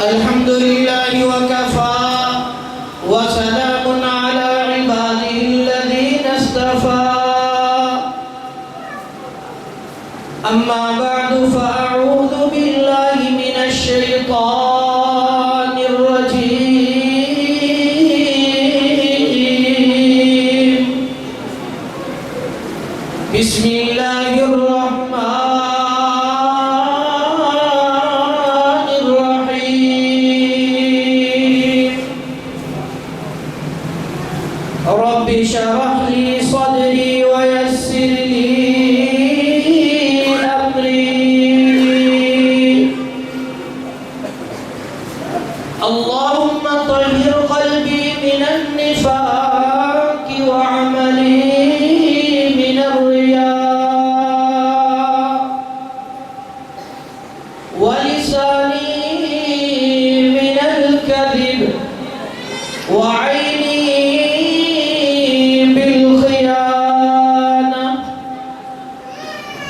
الحمد لله وكفى وسلام على عباده الذين اصطفى أما بعد فأعوذ بالله من الشيطان الرجيم بسم الله الرحمن الرحيم رب اشرح لي صدري ويسر لي اللهم طهر قلبي من النفاق وعملي من الرياء ولساني من الكذب وعيني بالخيانة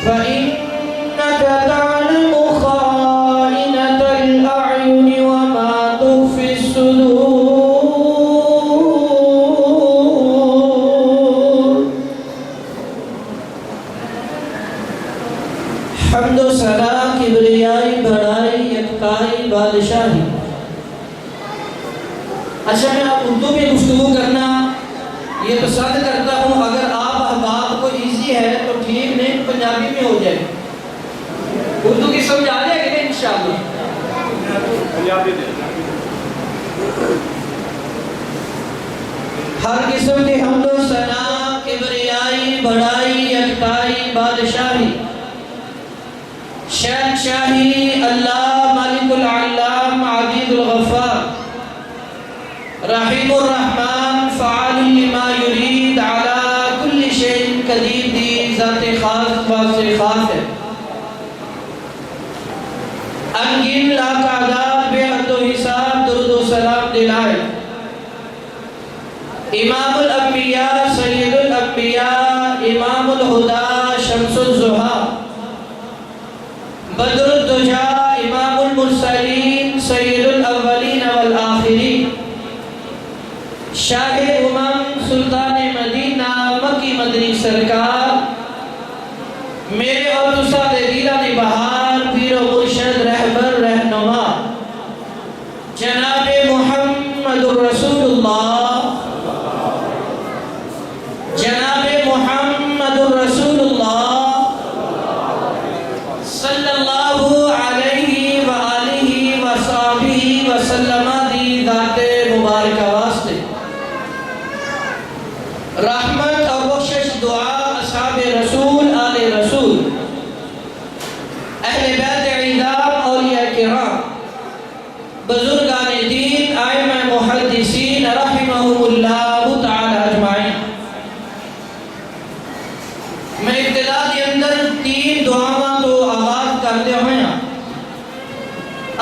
فإنك تعلم خائنة الأعين وما تخفي الصدور حمد و ثنا کبریائی بڑائی یکتائی بادشاہی. اچھا میں آپ اردو میں گفتگو کرنا یہ پسند کرتا ہوں. اگر آپ احباب کو ایزی ہے تو ٹھیک نہیں پنجابی میں ہو جائے. اردو کی سمجھ آ جائے گی انشاءاللہ. ہر قسم کی حمد و ثنا کبریائی بڑائی یکتائی بادشاہی شہنشاہی اللہ مالک العلام عبید الغفار رحیم الرحمن فعال لما یرید علی کل شیء قدیر دی ذات خاص واسع خاص ہے. انگین لا تعداد بے حد و حساب درود و سلام دلائے امام الانبیاء سید الانبیاء امام الہدا شمس الضحیٰ بدر الدجا امام المرسلین سید الاولین والآخرین شاہ امم سلطان مدینہ مکی مدنی سرکار میرے اور استاد دیدان بہار پیر و مرشد رہبر رہنما جناب محمد رسول اللہ جناب محمد رسول اللہ صلی اللہ علیہ وآلہ وصحبہ وسلم دی ذات مبارکہ واسطے رحمت اور بخشش دعا اصحاب رسول آل رسول اہل بیت عظام اولیاء کرام بزرگان دین ائمہ محدثین رحمہم اللہ تعالی اجمعین. میں ابتدا کے اندر 3 دعاواں تو آغاز کرتے ہوئے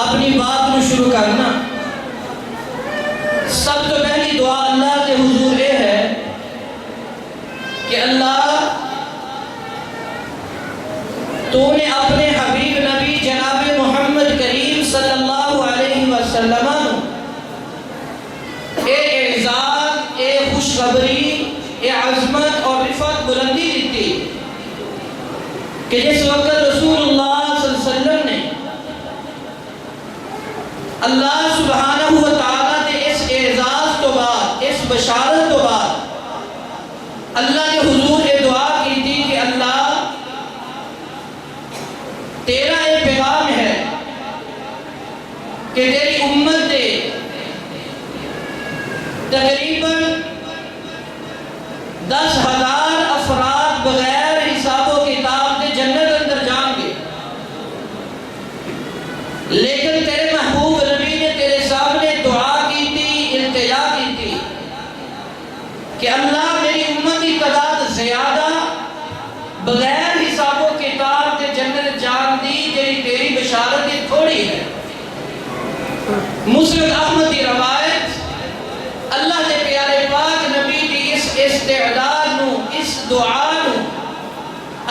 اپنی بات کو شروع کرنا. سب تو پہلی دعا اللہ کے حضور یہ ہے کہ اللہ تو نے اپنے حبیب نبی جناب محمد کریم صلی اللہ علیہ وسلم اے اعزاز اے خوشخبری اے عظمت اور رفعت بلندی دیتی کہ جس وقت رسول اللہ صلی اللہ علیہ وسلم نے اللہ سبحانہ وتعالی نے اس اعزاز تو بعد اس بشارت تو بعد اللہ نے حضور یہ دعا کی تھی کہ اللہ تیرا یہ پیغام ہے کہ تیری امت دے تقریباً 10,000 افراد بغیر حساب و کتاب دے جنت اندر جائیں گے. لیکن تیرے محبوب نبی نے تیرے سامنے دعا کی تھی التجا کی تھی کہ اللہ میری امت کی تعداد زیادہ بغیر حساب و کتاب دے جنت جان دی جیری تیری بشارت کی تھوڑی ہے. مسند احمد کی روایت اللہ نے پیارے پاک نبی کی اس استعداد نو اس دعا نو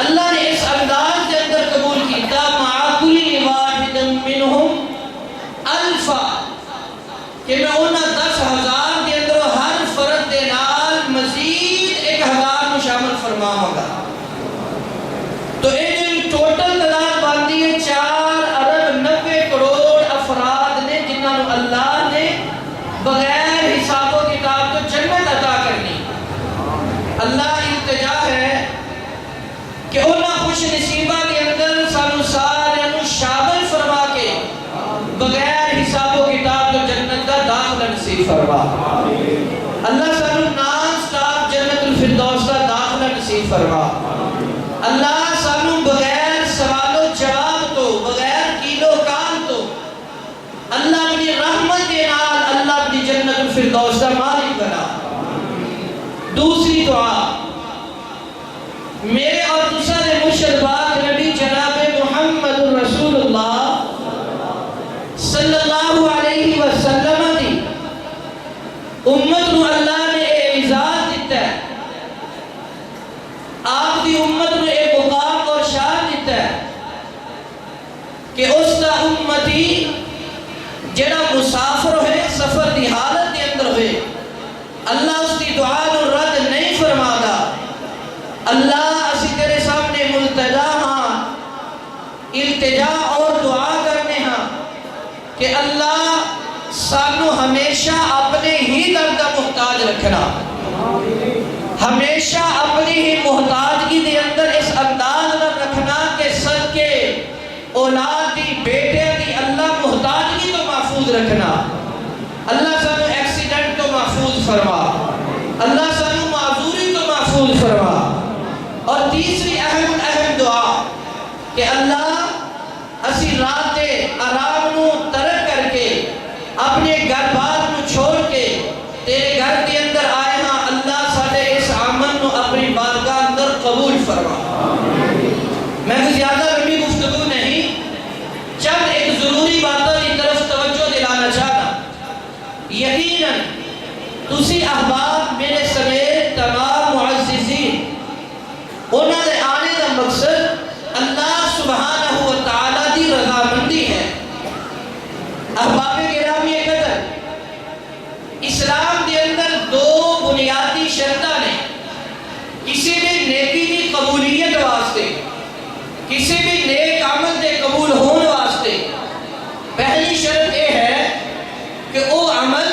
اللہ نے اس انداز کے اندر قبول کیتا مع کل واحد منہم الفا بغیر حساب و کتاب تو جنت دا داخلہ نصیب فرما. اللہ سانو نان سٹاپ جنت الفردوس دا داخلہ نصیب فرما. اللہ سانو بغیر سوال و جواب تو بغیر کیل و کال تو اللہ اپنی رحمت کے نال اللہ اپنی جنت الفردوس دا مالک بنا. دوسری دعا میرے اور دوسرے مرشد پاک نبی جناب محمد رسول اللہ صلی اللہ علیہ وسلم دی امت نو اللہ نے اعزاز دیتا ہے. آپ دی امت نو ایک مقام اور شان دیتا ہے کہ اس دا امتی جڑا مسافر ہوئے سفر دی حالت دی اندر ہوئے اللہ اس دی دعا نو رد نہیں فرمادا. اللہ اسی تیرے سامنے ملتجا ہاں التجا اور دعا کرنے ہاں کہ اللہ سانو ہمیشہ اپنے ہی در دا محتاج رکھنا. ہمیشہ اپنی ہی محتاجگی دے اندر اس انداز نہ رکھنا کہ صدقے اولاد دی بیٹے دی اللہ محتاجگی تو محفوظ رکھنا. اللہ سانو ایکسیڈنٹ تو محفوظ فرما. اللہ سانو معذوری تو محفوظ فرما. اور تیسری اہم دعا کہ اللہ اسی رات آرام نو ترک کر کے اپنے گھر بار نو چھوڑ کے تیرے گھر کے اندر آئے ہاں. اللہ ساڑھے اس عمل نو اپنی بارگاہ اندر قبول فرما. میں کوئی زیادہ لمبی گفتگو نہیں چند ایک ضروری باتوں کی طرف توجہ دلانا چاہتا. یقیناً تسی احباب میرے سمیت تمام معززین انہوں نے آنے کا مقصد اللہ سبحانہ و تعالیٰ دی رضامندی ہے. احباب گرامی قدر اسلام کے اندر دو بنیادی شرطیں نے کسی بھی نیکی کی قبولیت واسطے کسی بھی نیک عمل دے قبول ہونے واسطے. پہلی شرط یہ ہے کہ وہ عمل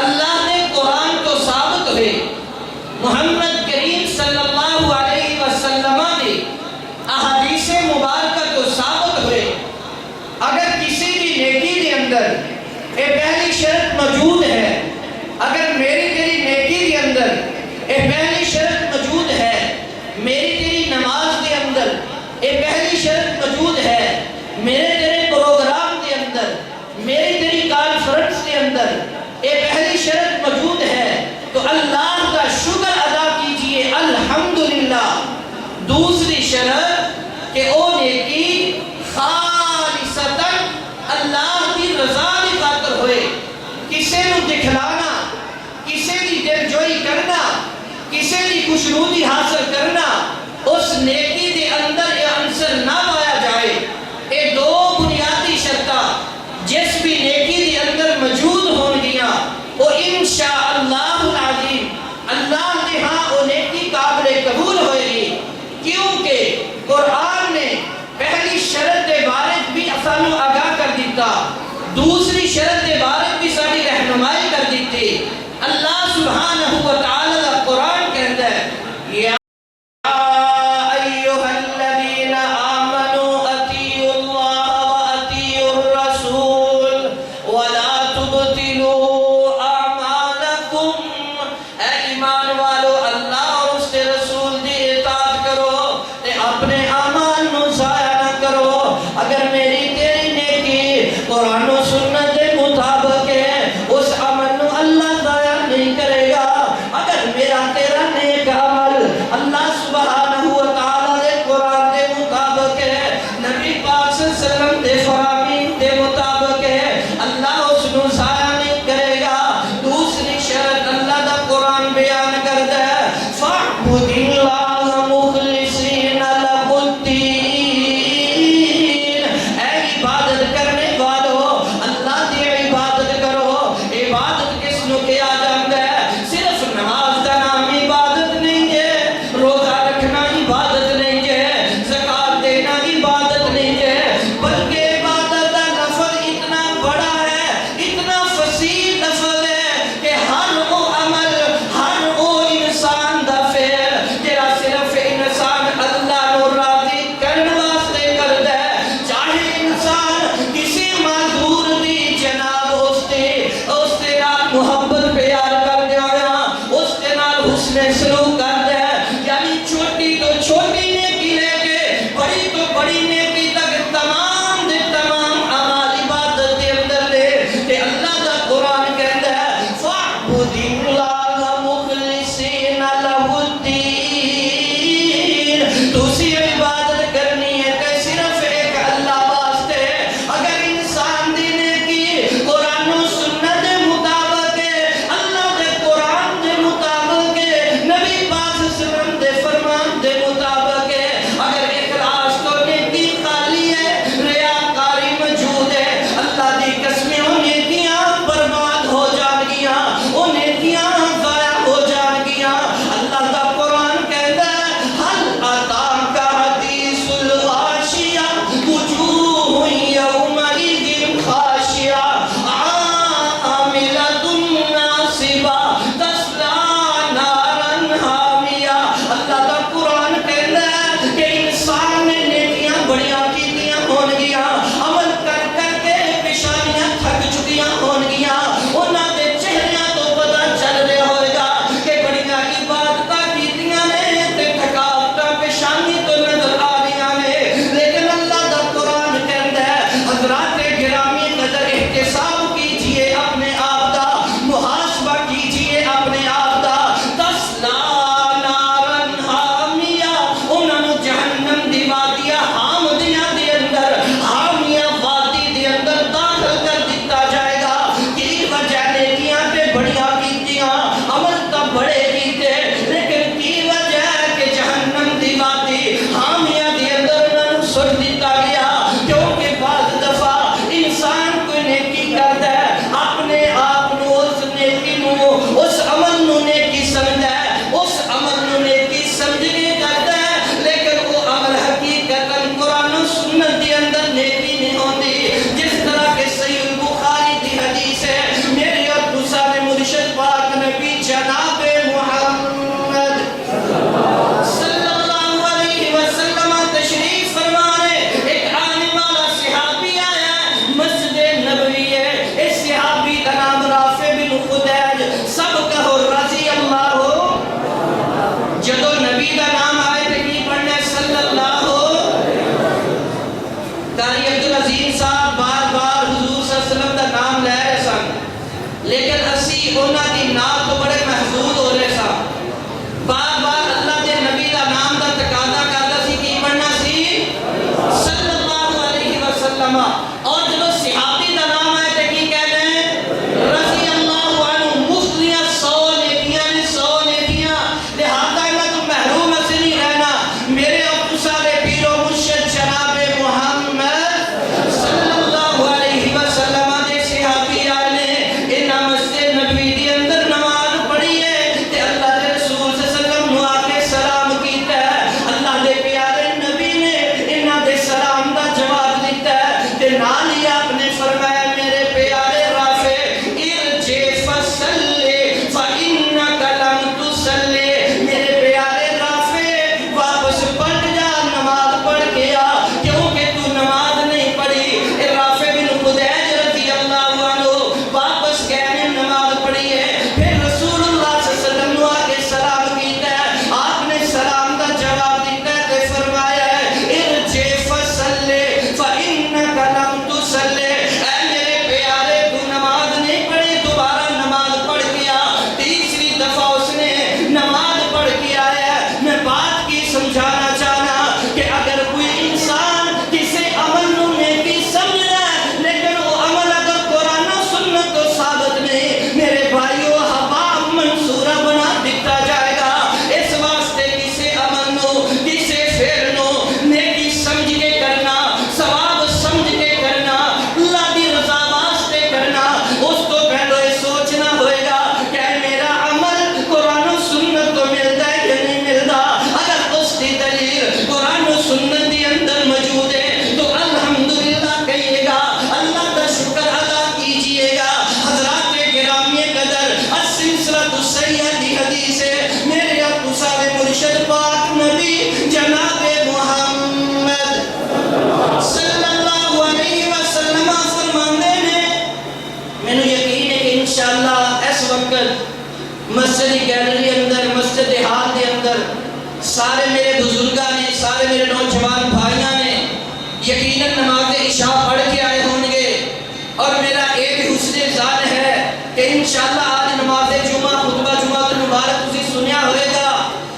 اللہ نے قرآن کو ثابت ہوئے محمد کریم صلی اللہ علیہ وسلم نے احادیث مبارکہ کو ثابت ہوئے. اگر کسی بھی نیکی کے اندر یہ پہلی شرط موجود ہے اگر میری تیری نیکی کے اندر یہ پہلی شرط موجود ہے میری تیری نماز کے اندر یہ پہلی شرط موجود ہے میرے تیرے پروگرام کے اندر میری تیری کانفرنس کے اندر یہ پہلی شرط موجود ہے تو اللہ کا شکر ادا کیجئے الحمدللہ. دوسری شرط کہ او نیکی خالصتاً اللہ کی رضا کی خاطر ہوئے. کسی نو دکھلانا کسی کی دلجوئی کرنا کسی کی خوشنودی حاصل کرنا اس نیکی کے اندر یہ عنصر نہ پایا جائے. یہ دو بنیادی شرطاں جس بھی نیکی کے اندر موجود ہون گیا وہ انشاءاللہ العظیم اللہ نے ہاں وہ نیکی قابل قبول ہوئے گی. کیونکہ قرآن نے پہلی شرط کے بارے بھی سانو آگاہ کر دیتا دوسری شرط کے بارے بھی ساری رہنمائی کر دیتی. اللہ سبحانہ و تعالی کا قرآن کہتا ہے یا ایھا الذین آمنوا اطیعوا اللہ و اطیعوا الرسول ولا تبطلوا اعمالکم. اے ایمان والو اللہ اور اس کے رسول دی اطاعت کرو تے اپنے اعمال نو ضائع نہ کرو. اگر میری تیری نیکی قرآن و سنت کے مطابق ہے اس عمل نو اللہ ضائع نہیں کرے گا. اگر میرا تیرا نیک عمل اللہ سبحانہ و تعالیٰ دے قرآن دے مطابق ہے نبی پاک صلی اللہ علیہ وسلم دے فرامین دے مطابق ہے اللہ اس نو ضائع نہیں کرے گا. دوسری شرط اللہ دا قرآن بیان کرتا ہے فَاعْبُدِ اللَّهَ مُخْلِصِينَ لَهُ الدِّينَ. اے عبادت کرنے والو انہاں دی نال تو بڑے محظوظ ہو رہے سا بار بار اللہ دے نبی دا نام دا تقاضا کردا سی کی بننا سی صلی اللہ علیہ وسلم اور جب صحابی دا نام آئے تے کی کہتے ہیں رضی اللہ عنہ مفتیاں 100 نیکیاں نے 100 نیکیاں لہذا انہاں تو محروم سے نہیں رہنا میرے ابو سارے پیر و مرشد جناب محمد صلی اللہ علیہ وسلم دے صحابی آئے نے انہاں مسجد نبوی دی اندر نماز پڑھی ہے تے اللہ دے رسول صلی اللہ علیہ وسلم نو آ کے سلام کیتا ہے اللہ دے پیارے نبی نے انہاں دے سلام دا جواب دیتا ہے تے نال ہی آپ نے فرمایا میرے پیارے رافع ارجع فصلی فإنک لم تصلی میرے پیارے رافع واپس پلٹ جا نماز پڑھ کے آ کیونکہ تو نماز نہیں پڑھی رافع بن خدیج رضی اللہ عنہ واپس گئے نے نماز پڑھی ہے پھر رسول اللہ صلی اللہ علیہ وسلم نو آ کے سلام کیتا ہے آپ نے سلام دا جواب دیتا ہے تے فرمایا ہے ارجع فصلی فإنک لم تصلی اے میرے پیارے تو نماز نہیں پڑھی دوبارہ نماز پڑھ کے آ تیسری دفعہ اس نے نماز پڑھ کے آیا ہے میں بات کی سمجھانا چاہنا کہ اگر کوئی انسان کسی عمل نو نیکی سمجھنا ہے لیکن وہ عمل اگر قرآن و سنت تو ثابت نہیں میرے بھائیو ہوا منصورہ بنا دکھتا جائے گا اس واسطے کسی عمل نو کسی فعل نو نیکی سمجھ کے کرنا ثواب سمجھ کے کرنا اللہ دی رضا واسطے کرنا اس کو پہلے یہ سوچنا ہوئے گا کہ میرا عمل قرآن و سنت تو ملتا ہے یا نہیں ملتا اگر اس کی دلیل قرآن و سنت دی اندر موجود ہے تو الحمدللہ کہیے گا اللہ کا شکر ادا کیجئے گا حضرات گرامی قدر السلسلۃ الصحیحہ دی حدیث ہے میرے ابو صاحب مرشد پاک نبی جناب محمد صلی اللہ علیہ وسلم فرماندے نے میں نے یقین ہے کہ انشاءاللہ اس وقت مسجد گیلری اندر مسجد حال دے اندر سارے میرے بزرگاں نے سارے میرے نوجوان بھائیاں نے یقیناً نماز عشاء پڑھ کے آئے ہوں گے اور میرا ایک حسن ظن ہے کہ انشاءاللہ آج نماز جمعہ خطبہ جمعہ مبارک تسی سنیا ہوئے گا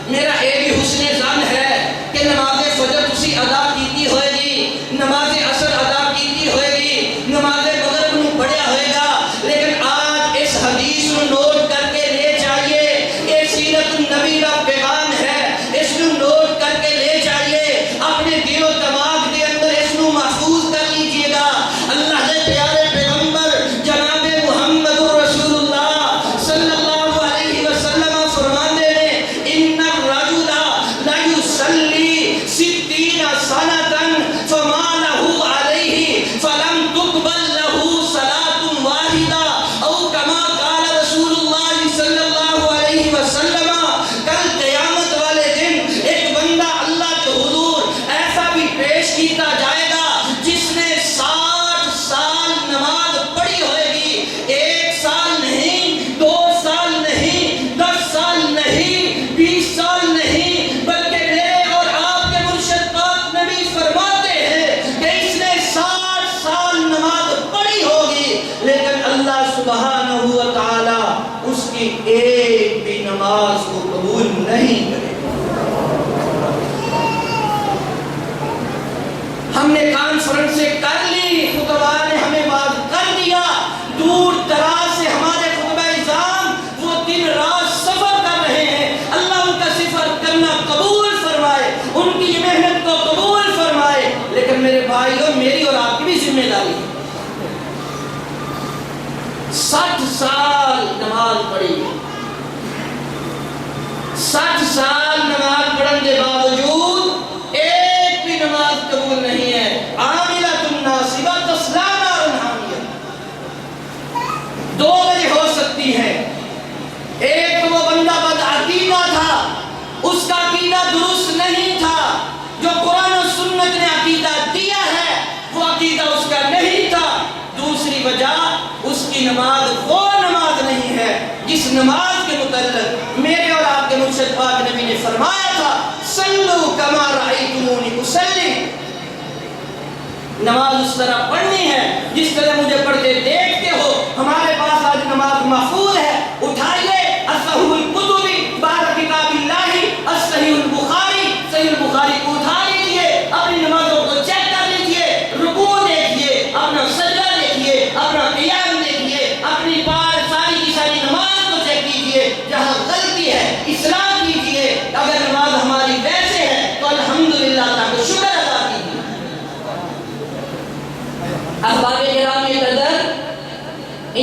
میرا ایک حسن ظن ہے کہ نماز فجر تسی ادا کیتی ہوئے گی نماز عصر ادا کیتی ہوئے گی نماز مغرب نو پڑھیا ہوئے گا لیکن آج اس حدیث نو نوٹ کر کے لے جائیے یہ سیرت النبی کا پیغام ہے اس نو نوٹ کر کے لے جائیے اپنے دل و دماغ دے اندر اس نو محفوظ کر لیجئے گا اللہ دے پیارے پیغمبر جناب محمد رسول اللہ صلی اللہ علیہ وسلم فرماندے نے ان الرجل لا يصلي 60 سنة فما له عليه فلم تقبل له صلاة واحدة او كما قال رسول اللہ صلی اللہ علیہ وسلم کل قیامت والے دن ایک بندہ اللہ کے حضور ایسا بھی پیش کیتا جائے گا جس نے 60 سال نماز پڑھی ہوئے گی 1 سال نہیں 2 سال نہیں 10 سال نہیں 20 سال نہیں بلکہ میرے اور آپ کے مرشد پاک نبی فرماتے ہیں کہ اس نے 60 سال نماز پڑھی ہوگی لیکن اللہ سبحانہ و تعالی اس کی ایک بھی نماز کو قبول نہیں کرے ہم نے کانفرنس سے کر لی خطبہ نے ہمیں بات کر دیا دور دراز سے ہمارے خطبہ اعظام وہ دن رات سفر کر رہے ہیں اللہ ان کا سفر کرنا قبول فرمائے ان کی محنت کو قبول فرمائے لیکن میرے بھائیوں میری اور آپ کی بھی ذمہ داری ہے 60 سال نماز پڑھی 60 سال نماز پڑھنے کے باوجود ایک بھی نماز قبول نہیں ہے عاملۃ ناصبہ تصلیٰ نارا حامیہ 2 وجہ ہو سکتی ہے ایک وہ بندہ بدعقیدہ تھا اس کا عقیدہ درست نہیں تھا جو قرآن و سنت نے عقیدہ دیا ہے وہ عقیدہ اس کا نہیں تھا دوسری وجہ اس کی نماز وہ نماز نہیں ہے جس نماز کے متعلق میرے اور آپ کے مرشد پاک نبی نے فرمایا تھا صلو کما رأیتمونی اصلی نماز اس طرح پڑھنی ہے جس طرح مجھے پڑھتے دیکھتے ہو ہمارے پاس آج نماز محفوظ ہے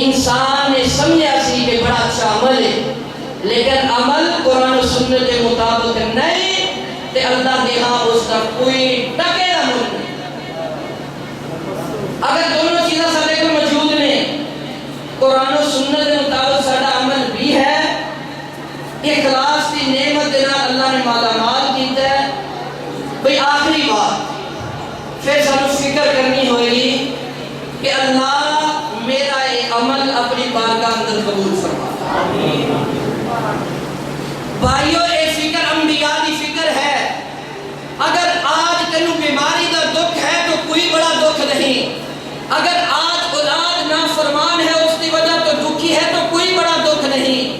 انسان نے سمجھا سی کہ بڑا اچھا عمل ہے، لیکن عمل قرآن و سنت کے مطابق نہیں تے اللہ دی ہاں اس کا کوئی ٹکے دا مل نہیں۔ اگر دونوں چیزیں سارے کو موجود نے، قرآن و سنت کے مطابق سارا عمل بھی ہے، اخلاص کی نعمت دینا اللہ نے مالا مال کیتا ہے، بھئی آخری بات پھر سانو فکر کرنی ہوئے گی کہ اللہ میرا یہ عمل اپنی بارگاہ اندر قبول فرما۔ بھائیو اے فکر انبیاء دی فکر ہے۔ اگر آج تینوں بیماری دا دکھ ہے تو کوئی بڑا دکھ نہیں، اگر آج اولاد نافرمان ہے اس کی وجہ تو دکھی ہے تو کوئی بڑا دکھ نہیں،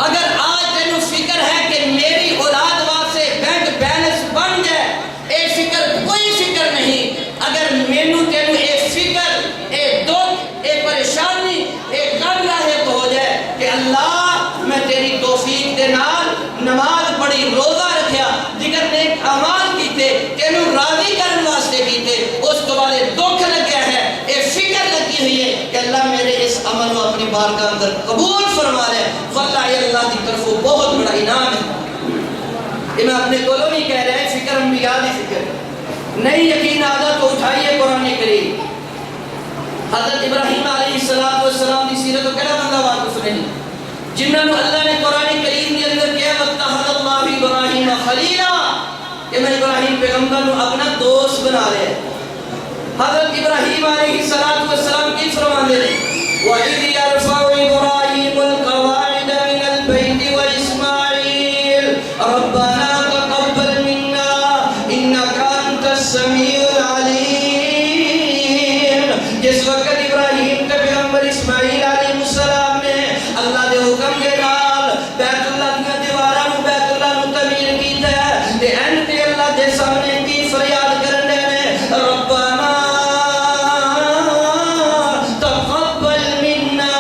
اگر آج تینوں فکر ہے کہ میری اولاد واسطے بینک بیلنس بن جائے، اے فکر کوئی فکر نہیں۔ اگر مینوں تینوں اے فکر، اے دکھ، اے پریشانی، اے غم لاحق ہو جائے کہ اللہ میں تیری توفیق دے نال نماز پڑھی، روزہ رکھیا، دیگر نیک اعمال کیتے، تینوں راضی کرنے واسطے کیتے، اس کو بعد دکھ لگیا ہے، اے فکر لگی ہوئی ہے کہ اللہ میرے اس عمل کو اپنی بارگاہ اندر قبول فرما لے، واللہ یہ اللہ کی طرف بہت بڑا انعام ہے۔ یہ میں اپنے کولوں نہیں کہہ رہا ہے، فکر انبیاء دی فکر نہیں۔ یقین آدھا تو اٹھائیے قرآن کریم، حضرت ابراہیم علیہ السلام دی سیرت کو کہنا بندہ واقف نہیں، جنہوں نے اللہ نے قرآن کریم کے اندر کیا وَاتَّخَذَ اللَّهُ ابراہیم خلیلا، کہ میں ابراہیم پیغمبر کو اپنا دوست بنا لے۔ حضرت ابراہیم علیہ السلام کی فرمان دے رہے وَإِذْ يَرْفَعُ إِبْرَاهِيمُ الْقَوَاعِدَ مِنَ الْبَيْتِ وَإِسْمَاعِيلُ رَبَّنَا تَقَبَّلْ مِنَّا إِنَّكَ أَنْتَ السَّمِيعُ الْعَلِيمُ۔ جس وقت ابراہیم کے پیغمبر اسماعیل علیہ السلام نے اللہ دے حکم کے نال بیت اللہ کی دیواراں نو بیت اللہ نو تعمیر کیتا ہے تے اینڈ تے اللہ دے سامنے کی فریاد کرن دے نے ربنا تقبل منا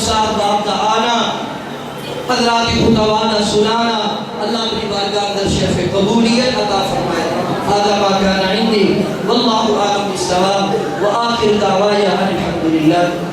صاحب باپ کا آنا، حضرات خطبہ سنانا، اللہ اپنی بارگاہ در شرف قبولیت عطا فرمائے۔ هذا ما كان عندي والله اعلم بالصواب، واخر دعوایا الحمد للہ